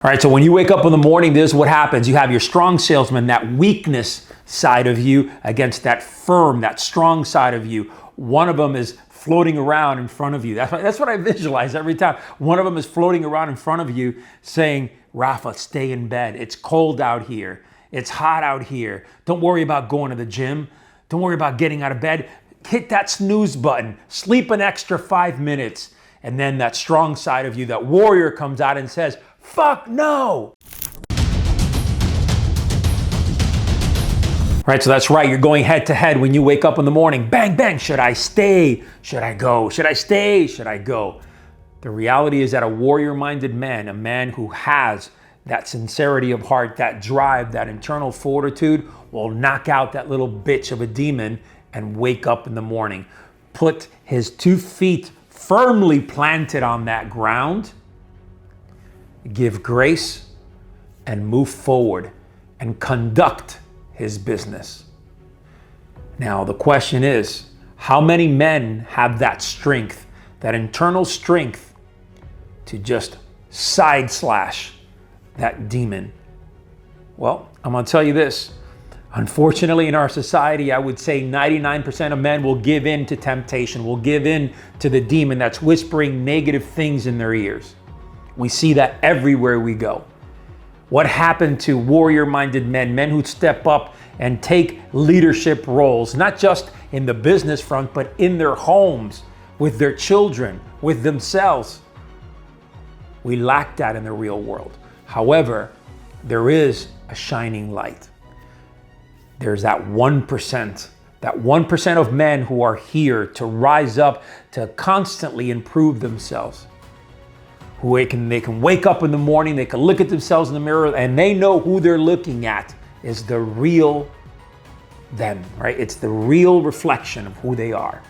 All right, so when you wake up in the morning, this is what happens. You have your strong salesman, that weakness side of you against that firm, that strong side of you. One of them is floating around in front of you. That's what I visualize every time. One of them is floating around in front of you saying, Rafa, stay in bed. It's cold out here. It's hot out here. Don't worry about going to the gym. Don't worry about getting out of bed. Hit that snooze button. Sleep an extra 5 minutes. And then that strong side of you, that warrior, comes out and says, fuck no. Right, so that's right. You're going head to head when you wake up in the morning. Bang, bang. Should I stay? Should I go? Should I stay? Should I go? The reality is that a warrior-minded man, a man who has that sincerity of heart, that drive, that internal fortitude, will knock out that little bitch of a demon and wake up in the morning. Put his 2 feet firmly planted on that ground, give grace, and move forward and conduct his business. Now, the question is, how many men have that strength, that internal strength to just side slash that demon? Well, I'm gonna tell you this. Unfortunately, in our society, I would say 99% of men will give in to temptation, will give in to the demon that's whispering negative things in their ears. We see that everywhere we go. What happened to warrior-minded men, men who step up and take leadership roles, not just in the business front, but in their homes, with their children, with themselves? We lack that in the real world. However, there is a shining light. There's that 1% of men who are here to rise up, to constantly improve themselves. Who they can wake up in the morning, they can look at themselves in the mirror, and they know who they're looking at is the real them, right? It's the real reflection of who they are.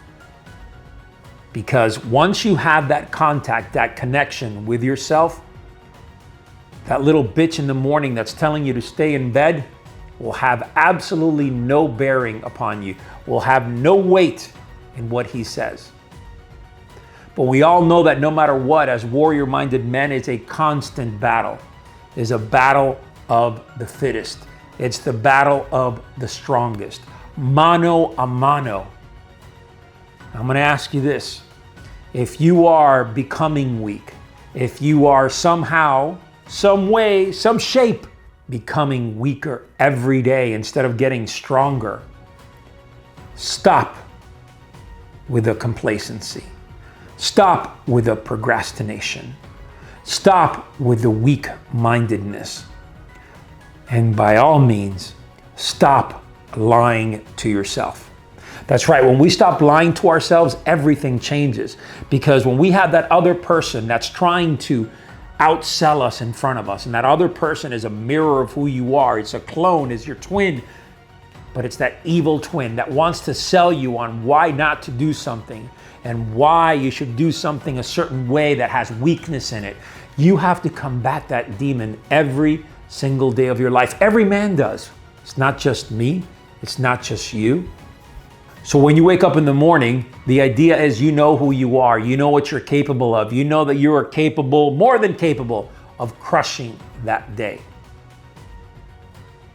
Because once you have that contact, that connection with yourself, that little bitch in the morning that's telling you to stay in bed will have absolutely no bearing upon you, will have no weight in what he says. But we all know that no matter what, as warrior-minded men, it's a constant battle. It's a battle of the fittest. It's the battle of the strongest. Mano a mano. I'm gonna ask you this. If you are becoming weak, if you are somehow, some way, some shape, becoming weaker every day instead of getting stronger, stop with the complacency. Stop with the procrastination. Stop with the weak-mindedness. And by all means, stop lying to yourself. That's right, when we stop lying to ourselves, everything changes. Because when we have that other person that's trying to outsell us in front of us, and that other person is a mirror of who you are, it's a clone, it's your twin, but it's that evil twin that wants to sell you on why not to do something and why you should do something a certain way that has weakness in it. You have to combat that demon every single day of your life. Every man does. It's not just me. It's not just you. So when you wake up in the morning, the idea is you know who you are. You know what you're capable of. You know that you are capable, more than capable, of crushing that day.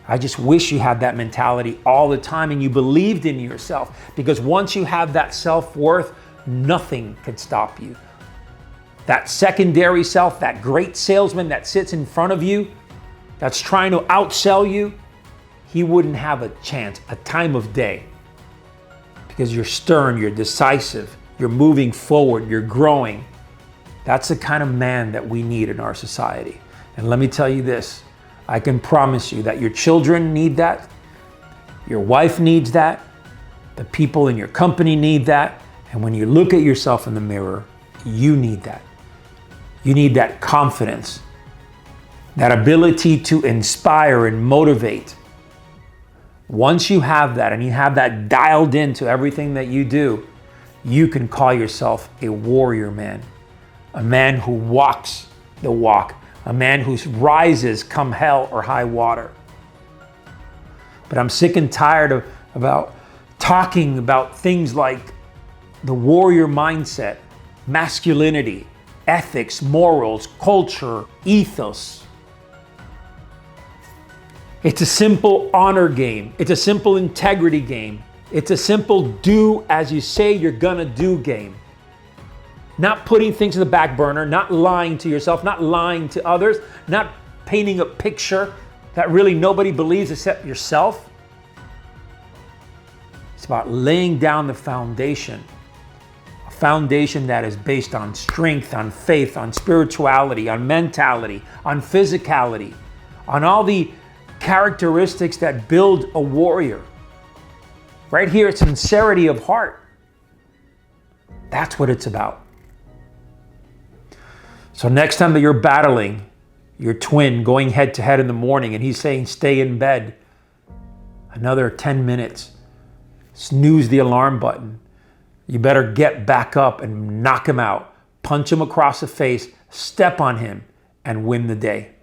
I just wish you had that mentality all the time and you believed in yourself, because once you have that self-worth, nothing could stop you. That secondary self, that great salesman that sits in front of you, that's trying to outsell you, he wouldn't have a chance, a time of day. Because you're stern, you're decisive, you're moving forward, you're growing. That's the kind of man that we need in our society. And let me tell you this, I can promise you that your children need that, your wife needs that, the people in your company need that, and when you look at yourself in the mirror, you need that. You need that confidence, that ability to inspire and motivate. Once you have that and you have that dialed into everything that you do, you can call yourself a warrior man, a man who walks the walk, a man who rises come hell or high water. But I'm sick and tired about talking about things like the warrior mindset, masculinity, ethics, morals, culture, ethos. It's a simple honor game. It's a simple integrity game. It's a simple do as you say you're gonna do game. Not putting things in the back burner, not lying to yourself, not lying to others, not painting a picture that really nobody believes except yourself. It's about laying down the foundation. A foundation that is based on strength, on faith, on spirituality, on mentality, on physicality, on all the characteristics that build a warrior. Right here, it's sincerity of heart. That's what it's about. So next time that you're battling your twin, going head to head in the morning, and he's saying, stay in bed another 10 minutes, snooze the alarm button, you better get back up and knock him out, punch him across the face, step on him, and win the day.